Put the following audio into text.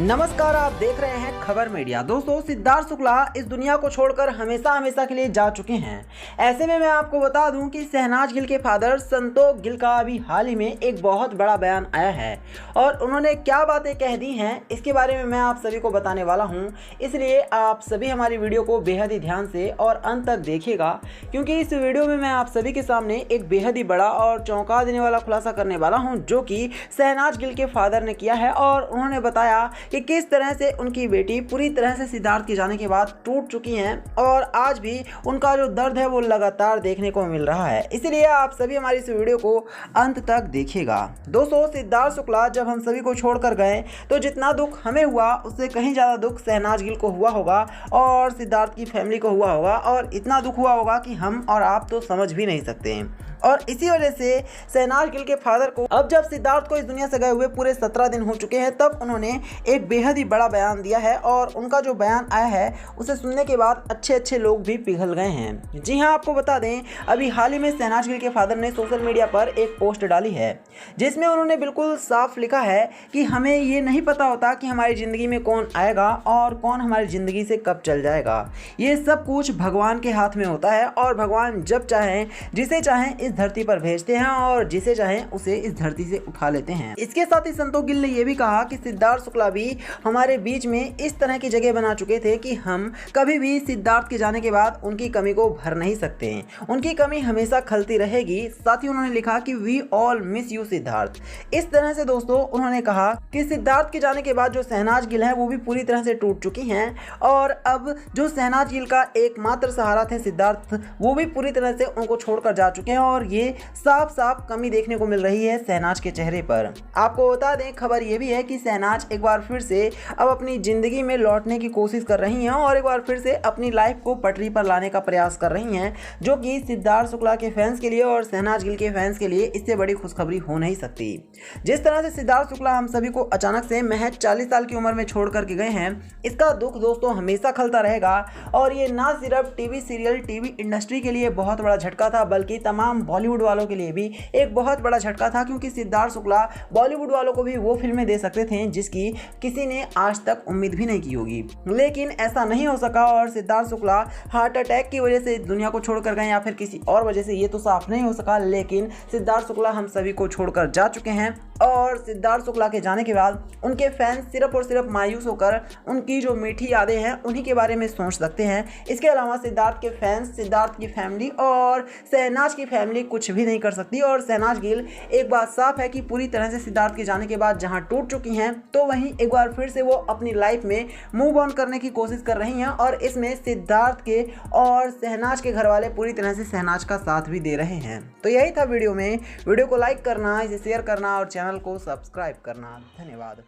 नमस्कार, आप देख रहे हैं खबर मीडिया। दोस्तों, सिद्धार्थ शुक्ला इस दुनिया को छोड़कर हमेशा हमेशा के लिए जा चुके हैं। ऐसे में मैं आपको बता दूं कि शहनाज गिल के फादर संतोष गिल का अभी हाल ही में एक बहुत बड़ा बयान आया है और उन्होंने क्या बातें कह दी हैं इसके बारे में मैं आप सभी को बताने वाला हूं। इसलिए आप सभी हमारी वीडियो को बेहद ही ध्यान से और अंत तक देखिएगा, क्योंकि इस वीडियो में मैं आप सभी के सामने एक बेहद ही बड़ा और चौंका देने वाला खुलासा करने वाला हूँ, जो कि शहनाज गिल के फादर ने किया है। और उन्होंने बताया कि किस तरह से उनकी बेटी पूरी तरह से सिद्धार्थ के जाने के बाद टूट चुकी हैं और आज भी उनका जो दर्द है वो लगातार देखने को मिल रहा है। इसलिए आप सभी हमारी इस वीडियो को अंत तक देखिएगा। दोस्तों, सिद्धार्थ शुक्ला जब हम सभी को छोड़कर गए तो जितना दुख हमें हुआ उससे कहीं ज़्यादा दुख शहनाज गिल को हुआ होगा और सिद्धार्थ की फैमिली को हुआ होगा, और इतना दुख हुआ होगा कि हम और आप तो समझ भी नहीं सकते हैं। और इसी वजह से शहनाज गिल के फादर को अब जब सिद्धार्थ को इस दुनिया से गए हुए पूरे 17 दिन हो चुके हैं, तब उन्होंने एक बेहद ही बड़ा बयान दिया है। और उनका जो बयान आया है उसे सुनने के बाद अच्छे लोग भी पिघल गए हैं। जी हाँ, आपको बता दें, अभी हाल ही में शहनाज गिल के फादर ने सोशल मीडिया पर एक पोस्ट डाली है जिसमें उन्होंने बिल्कुल साफ लिखा है कि हमें ये नहीं पता होता कि हमारी ज़िंदगी में कौन आएगा और कौन हमारी ज़िंदगी से कब चल जाएगा। ये सब कुछ भगवान के हाथ में होता है और भगवान जब चाहें जिसे चाहें इस धरती पर भेजते हैं और जिसे चाहें उसे इस धरती से उठा लेते हैं। इसके साथ ही संतोष गिल ने यह भी कहा कि सिद्धार्थ शुक्ला भी हमारे बीच में इस तरह की जगह बना चुके थे कि हम कभी भी सिद्धार्थ के जाने के बाद उनकी कमी को भर नहीं सकते हैं। उनकी कमी हमेशा खलती रहेगी। साथ ही उन्होंने लिखा कि we all miss you Siddharth. इस तरह से दोस्तों उन्होंने कहा कि सिद्धार्थ के जाने के बाद जो शहनाज गिल है वो भी पूरी तरह से टूट चुकी हैं और अब जो शहनाज गिल का एकमात्र सहारा थे सिद्धार्थ, वो भी पूरी तरह से उनको छोड़कर जा चुके हैं और ये साफ साफ कमी देखने को मिल रही है शहनाज के चेहरे पर। आपको बता दें, खबर ये भी है कि शहनाज एक बार फिर से अब अपनी जिंदगी में लौटने की कोशिश कर रही हैं और एक बार फिर से अपनी लाइफ को पटरी पर लाने का प्रयास कर रही हैं, जो कि सिद्धार्थ शुक्ला के फैंस के लिए और शहनाज गिल के फैंस के लिए इससे बड़ी खुशखबरी हो नहीं सकती। जिस तरह से सिद्धार्थ शुक्ला हम सभी को अचानक से महज 40 साल की उम्र में छोड़ करके गए हैं, इसका दुख दोस्तों हमेशा खलता रहेगा। और ये ना सिर्फ टीवी सीरियल, टीवी इंडस्ट्री के लिए बहुत बड़ा झटका था, बल्कि तमाम बॉलीवुड वालों के लिए भी एक बहुत बड़ा झटका था, क्योंकि सिद्धार्थ शुक्ला बॉलीवुड वालों को भी वो फिल्में दे सकते थे जिसकी किसी ने आज तक उम्मीद भी नहीं की होगी, लेकिन ऐसा नहीं हो सका और सिद्धार्थ शुक्ला हार्ट अटैक की वजह से दुनिया को छोड़कर गए या फिर किसी और वजह से, ये तो साफ नहीं हो सका। लेकिन सिद्धार्थ शुक्ला हम सभी को छोड़कर जा चुके हैं और सिद्धार्थ शुक्ला के जाने के बाद उनके फैंस सिर्फ और सिर्फ मायूस होकर उनकी जो मीठी यादें हैं उन्हीं के बारे में सोच सकते हैं। इसके अलावा सिद्धार्थ के फैंस, सिद्धार्थ की फैमिली और शहनाज की फैमिली कुछ भी नहीं कर सकती। और शहनाज गिल एक बात साफ है कि पूरी तरह से सिद्धार्थ के जाने के बाद जहां टूट चुकी हैं, तो वहीं एक बार फिर से वो अपनी लाइफ में मूव ऑन करने की कोशिश कर रही हैं और इसमें सिद्धार्थ के और शहनाज के घर वाले पूरी तरह से शहनाज का साथ भी दे रहे हैं। तो यही था वीडियो में। वीडियो को लाइक करना, इसे शेयर करना और चैनल को सब्सक्राइब करना। धन्यवाद।